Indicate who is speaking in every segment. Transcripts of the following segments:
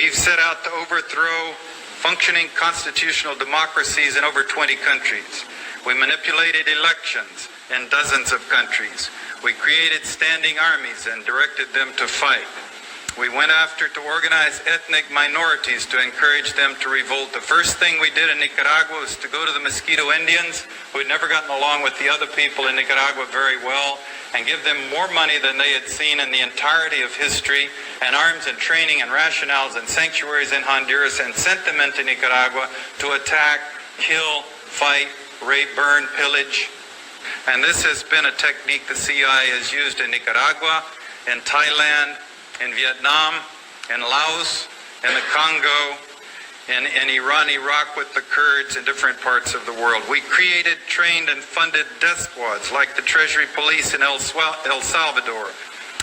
Speaker 1: We've set out to overthrow functioning constitutional democracies in over 20 countries. We manipulated elections in dozens of countries. We created standing armies and directed them to fight. We went after to organize ethnic minorities to encourage them to revolt. The first thing we did in Nicaragua was to go to the Mosquito Indians, who had never gotten along with the other people in Nicaragua very well, and give them more money than they had seen in the entirety of history, and arms and training and rationales and sanctuaries in Honduras, and sent them into Nicaragua to attack, kill, fight, rape, burn, pillage. And this has been a technique the CIA has used in Nicaragua, in Thailand, in Vietnam, in Laos, in the Congo, in Iran, Iraq with the Kurds, in different parts of the world. We created, trained, and funded death squads like the Treasury Police in El Salvador.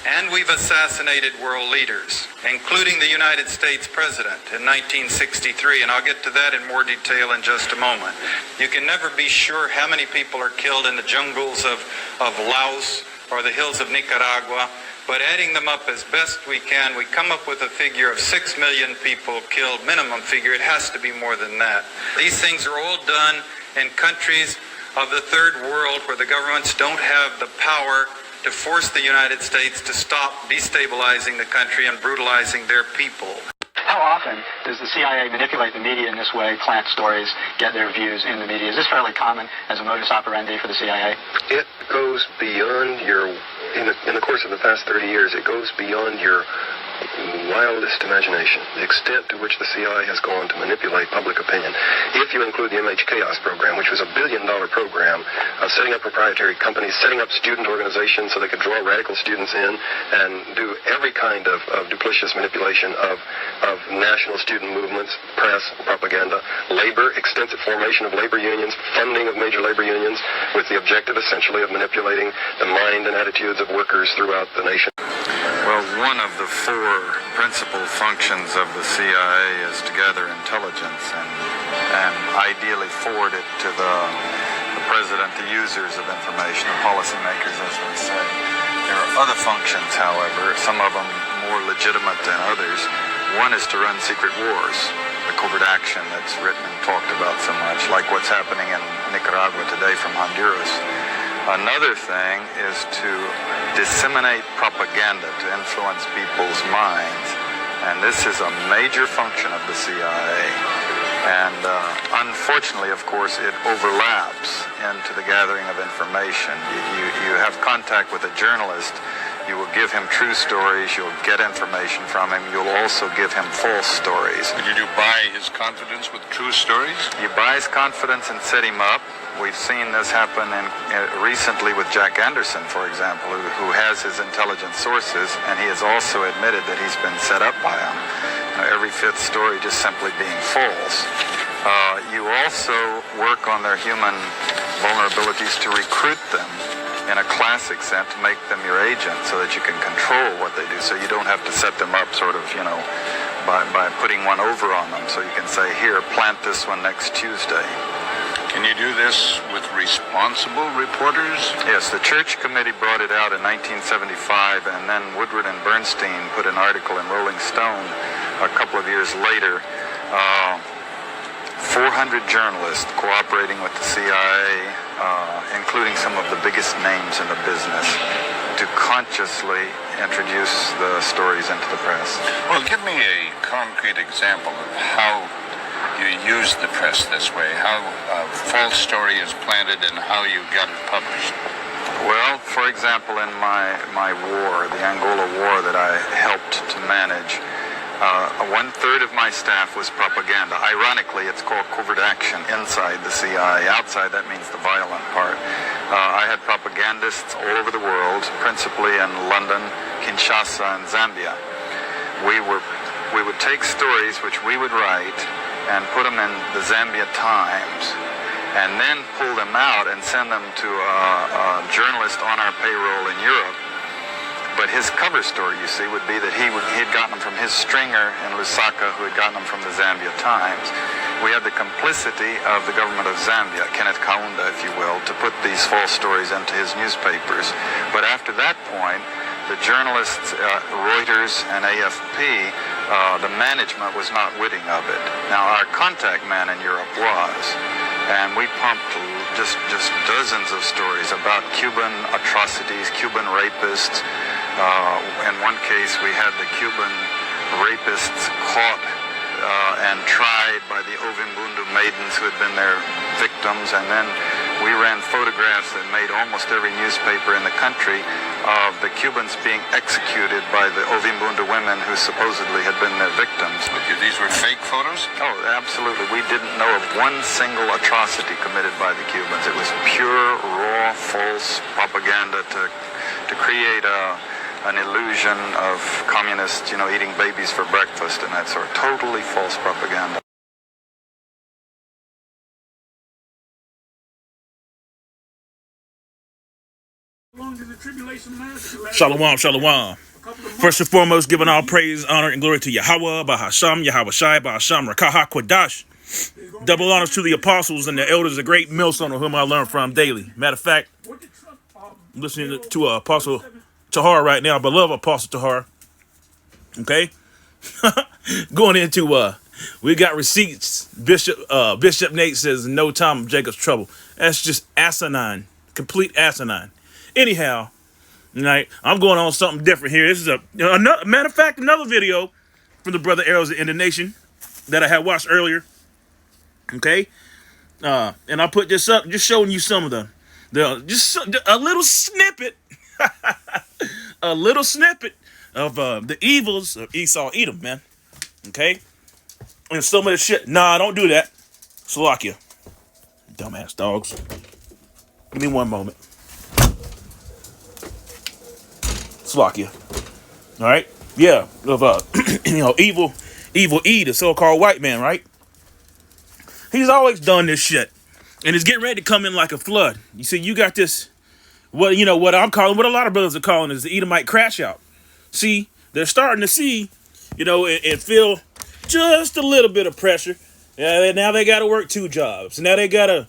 Speaker 1: And we've assassinated world leaders, including the United States President in 1963, and I'll get to that in more detail in just a moment. You can never be sure how many people are killed in the jungles of Laos or the hills of Nicaragua, but adding them up as best we can, we come up with a figure of 6 million people killed, minimum figure. It has to be more than that. These things are all done in countries of the third world where the governments don't have the power to force the United States to stop destabilizing the country and brutalizing their people.
Speaker 2: How often does the CIA manipulate the media in this way, plant stories, get their views in the media? Is this fairly common as a modus operandi for the CIA?
Speaker 3: It goes beyond your, in the course of the past 30 years, it goes beyond your wildest imagination, the extent to which the CIA has gone to manipulate public opinion. If you include the MH Chaos program, which was $1 billion program of setting up proprietary companies, setting up student organizations so they could draw radical students in and do every kind of duplicitous manipulation of national student movements, press, propaganda, labor, extensive formation of labor unions, funding of major labor unions, with the objective essentially of manipulating the mind and attitudes of workers throughout the nation.
Speaker 1: Well, one of the four principal functions of the CIA is to gather intelligence and ideally forward it to the president, the users of information, the policymakers, as they say. There are other functions, however, some of them more legitimate than others. One is to run secret wars, the covert action that's written and talked about so much, like what's happening in Nicaragua today from Honduras. Another thing is to disseminate propaganda to influence people's minds, and this is a major function of the CIA. And unfortunately, of course, it overlaps into the gathering of information. You have contact with a journalist, you will give him true stories, you'll get information from him, you'll also give him false stories.
Speaker 4: Did you buy his confidence with true stories?
Speaker 1: You buy his confidence and set him up. We've seen this happen recently with Jack Anderson, for example, who has his intelligence sources, and he has also admitted that he's been set up by them. Every fifth story just simply being false. You also work on their human vulnerabilities to recruit them in a classic sense, to make them your agent so that you can control what they do, so you don't have to set them up sort of, by putting one over on them. So you can say, here, plant this one next Tuesday.
Speaker 4: Can you do this with responsible reporters?
Speaker 1: Yes, the Church Committee brought it out in 1975, and then Woodward and Bernstein put an article in Rolling Stone a couple of years later. 400 journalists cooperating with the CIA, including some of the biggest names in the business, to consciously introduce the stories into the press.
Speaker 4: Well, give me a concrete example of how you use the press this way, how a false story is planted and how you got it published.
Speaker 1: Well, for example, in my war, the Angola War that I helped to manage, 1/3 of my staff was propaganda. Ironically, it's called covert action inside the CIA. Outside, that means the violent part. I had propagandists all over the world, principally in London, Kinshasa, and Zambia. We would take stories which we would write and put them in the Zambia Times, and then pull them out and send them to a journalist on our payroll in Europe. But his cover story, you see, would be that he had gotten them from his stringer in Lusaka, who had gotten them from the Zambia Times. We had the complicity of the government of Zambia, Kenneth Kaunda, if you will, to put these false stories into his newspapers. But after that point, the journalists, Reuters and AFP, The management was not witting of it. Now, our contact man in Europe was, and we pumped just dozens of stories about Cuban atrocities, Cuban rapists. In one case, we had the Cuban rapists caught and tried by the Ovimbundu maidens who had been their victims, and then we ran photographs that made almost every newspaper in the country of the Cubans being executed by the Ovimbundu women who supposedly had been their victims.
Speaker 4: Okay, these were fake photos?
Speaker 1: Oh, absolutely. We didn't know of one single atrocity committed by the Cubans. It was pure, raw, false propaganda to create an illusion of communists, eating babies for breakfast and that sort. Totally false propaganda.
Speaker 5: Shalom, shalom. First and foremost, giving all praise, honor, and glory to Yahweh, Bahasham, Yahweh Shai, Bahasham, Rakaha, Kwadash. Double honors to the apostles and the elders, the great millstone of whom I learn from daily. Matter of fact, I'm listening to Apostle Tahar right now, beloved Apostle Tahar. Okay? Going into, we got receipts. Bishop Nate says, no time of Jacob's trouble. That's just asinine. Complete asinine. Anyhow, right, I'm going on something different here. This is another, matter of fact, another video from the brother Arrows in the Nation that I had watched earlier. Okay? And I put this up, just showing you some of just a little snippet, a little snippet of the evils of Esau Edom, man. Okay? And some of the shit. Nah, don't do that. Slovakia. Dumbass dogs. Give me one moment. Slovakia. All right? Yeah. Of, evil E, the so-called white man, right? He's always done this shit. And it's getting ready to come in like a flood. You see, you got this, what I'm calling, what a lot of brothers are calling is the Edomite crash out. See, they're starting to see, and feel just a little bit of pressure. Yeah, now they got to work 2 jobs. Now they got to,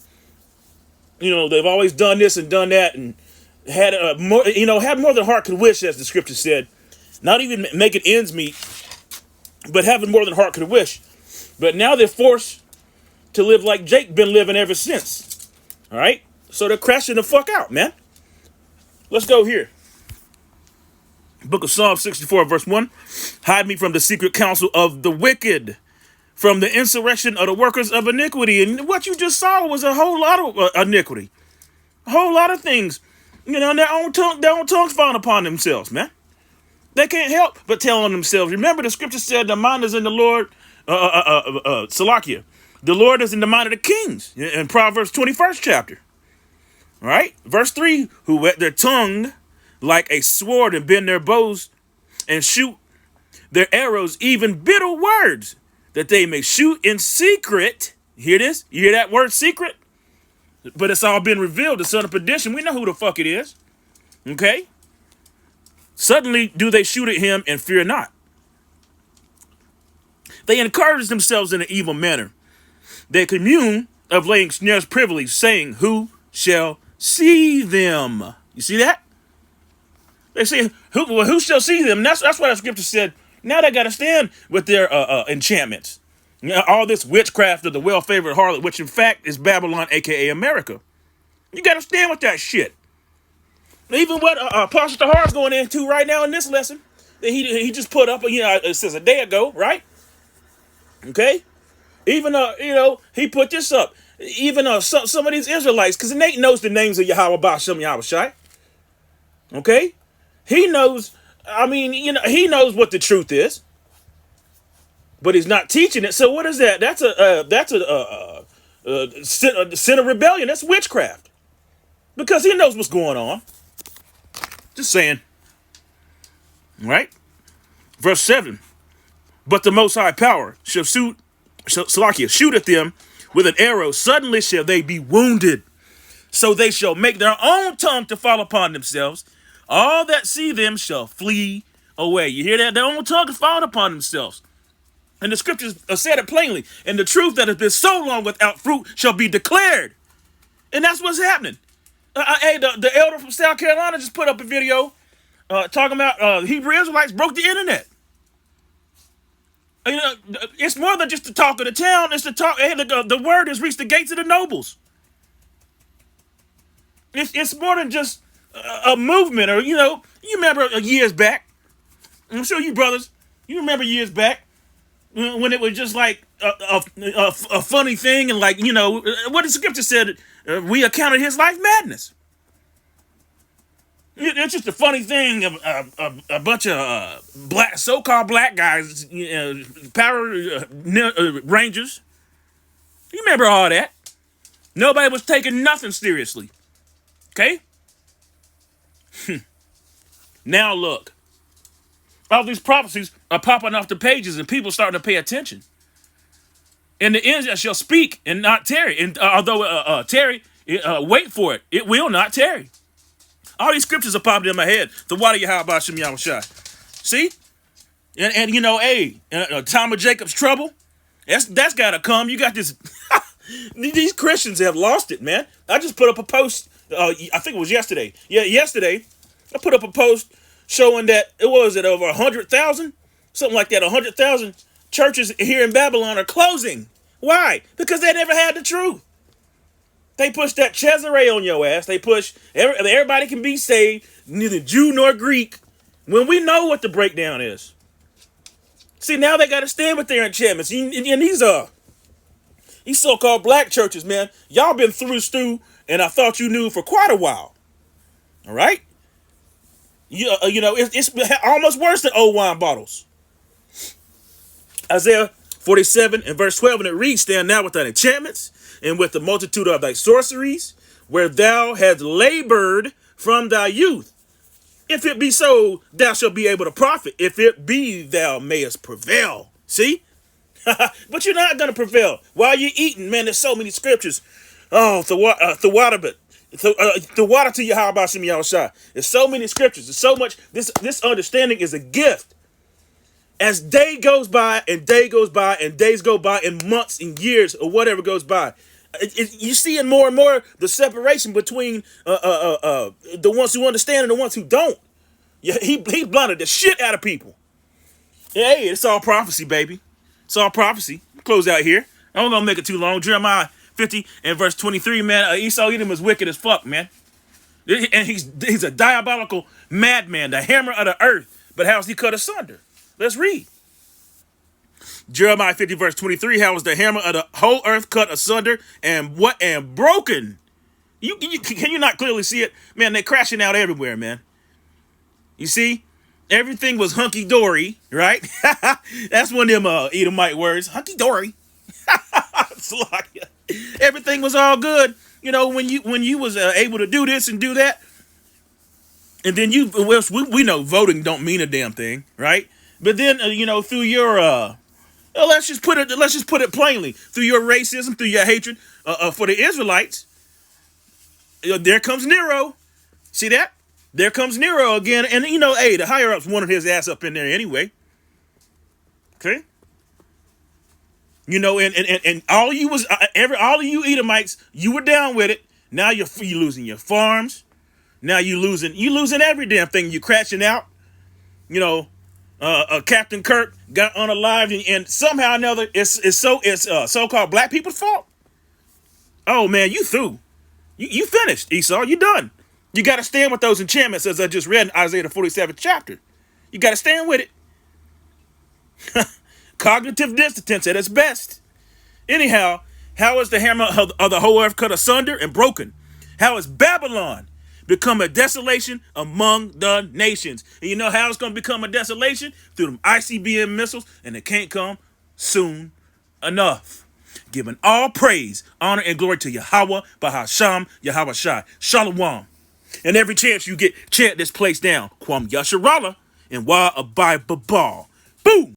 Speaker 5: they've always done this and done that and had more, had more than heart could wish, as the scripture said. Not even making ends meet, but having more than heart could wish. But now they're forced to live like Jake been living ever since. All right? So they're crashing the fuck out, man. Let's go here. Book of Psalm 64, verse 1. Hide me from the secret counsel of the wicked, from the insurrection of the workers of iniquity. And what you just saw was a whole lot of iniquity. A whole lot of things. Their own tongues found upon themselves, man. They can't help but tell on themselves. Remember, the scripture said the mind is in the Lord, Salakia. The Lord is in the mind of the kings in Proverbs 21st chapter. All right. Verse 3, who wet their tongue like a sword and bend their bows and shoot their arrows, even bitter words, that they may shoot in secret. You hear this? You hear that word secret? But it's all been revealed. The son of perdition. We know who the fuck it is. Okay. Suddenly do they shoot at him and fear not. They encourage themselves in an evil manner. They commune of laying snares privily, saying, who shall see them? You see that? They say, who shall see them? And that's why the scripture said, now they got to stand with their enchantments. All this witchcraft of the well-favored harlot, which in fact is Babylon, a.k.a. America. You got to stand with that shit. Even what Apostle Tahar's going into right now in this lesson, that he just put up, it says a day ago, right? Okay? Even, he put this up. Even some of these Israelites, because Nate knows the names of Yahweh, Ba'ashem, Yahweh Shai. Okay? He knows, he knows what the truth is. But he's not teaching it. So what is that? That's a sin of rebellion. That's witchcraft. Because he knows what's going on. Just saying. Right? Verse 7. But the Most High Power shall shoot at them with an arrow. Suddenly shall they be wounded. So they shall make their own tongue to fall upon themselves. All that see them shall flee away. You hear that? Their own tongue to fall upon themselves. And the scriptures said it plainly. And the truth that has been so long without fruit shall be declared. And that's what's happening. Hey, the elder from South Carolina just put up a video talking about Hebrew Israelites broke the internet. You know, it's more than just the talk of the town. It's the talk. The word has reached the gates of the nobles. It's more than just a movement, or you remember years back. I'm sure you brothers, you remember years back when it was just like a funny thing, and like what the scripture said, we accounted his life madness. It's just a funny thing of a bunch of so-called black guys, Power Rangers. You remember all that? Nobody was taking nothing seriously. Okay? Now look. All these prophecies are popping off the pages and people starting to pay attention. And the end shall speak and not tarry. And although tarry, wait for it. It will not tarry. All these scriptures are popping in my head. The water Yahweh Shem Yahushua. See? And hey, time of Jacob's trouble, that's got to come. You got this. These Christians have lost it, man. I just put up a post. I think it was yesterday. Yeah, yesterday. I put up a post showing that over 100,000, something like that. 100,000 churches here in Babylon are closing. Why? Because they never had the truth. They push that Cesare on your ass. They push everybody can be saved, neither Jew nor Greek, when we know what the breakdown is. See, now they got to stand with their enchantments. And these so-called black churches, man, y'all been through stew, and I thought you knew for quite a while. All right? It's almost worse than old wine bottles. Isaiah 47 and verse 12, and it reads, stand now with thine enchantments and with the multitude of thy sorceries, where thou hast labored from thy youth. If it be so, thou shalt be able to profit. If it be, thou mayest prevail. See? But you're not going to prevail. While you're eating, man, there's so many scriptures. Oh, the water to Yahweh Shem Yahushua. There's so many scriptures. There's so much. This understanding is a gift. As day goes by and day goes by and days go by and months and years or whatever goes by, you see more and more the separation between the ones who understand and the ones who don't. Yeah, he blinded the shit out of people. Hey, it's all prophecy, baby. It's all prophecy. Close out here. I'm not gonna make it too long. Jeremiah 50 and verse 23, man. Esau Edom is wicked as fuck, man. And he's a diabolical madman, the hammer of the earth. But how's he cut asunder? Let's read. Jeremiah 50 verse 23. How was the hammer of the whole earth cut asunder and broken? Can you not clearly see it? Man, they're crashing out everywhere, man. You see? Everything was hunky-dory, right? That's one of them Edomite words. Hunky-dory. Everything was all good. When you was able to do this and do that. And then we know voting don't mean a damn thing, right? But then, through your, let's just put it plainly, through your racism, through your hatred for the Israelites, there comes Nero. See that? There comes Nero again, and hey, the higher ups wanted his ass up in there anyway. Okay. And all of you Edomites, you were down with it. Now you're losing your farms. Now you losing every damn thing. You crashing out. Captain Kirk got unalived, and somehow or another, it's so-called black people's fault. Oh man, you through. You finished, Esau. You done. You got to stand with those enchantments, as I just read in Isaiah the 47th chapter. You got to stand with it. Cognitive dissonance at its best. Anyhow, how is the hammer of the whole earth cut asunder and broken? How is Babylon become a desolation among the nations? And you know how it's going to become a desolation? Through them ICBM missiles, and it can't come soon enough. Giving all praise, honor, and glory to Yahweh, Bahasham, Yahweh Shai. Shalom. And every chance you get, chant this place down. Kwam Yasharala and Wa Abai Babal. Boom!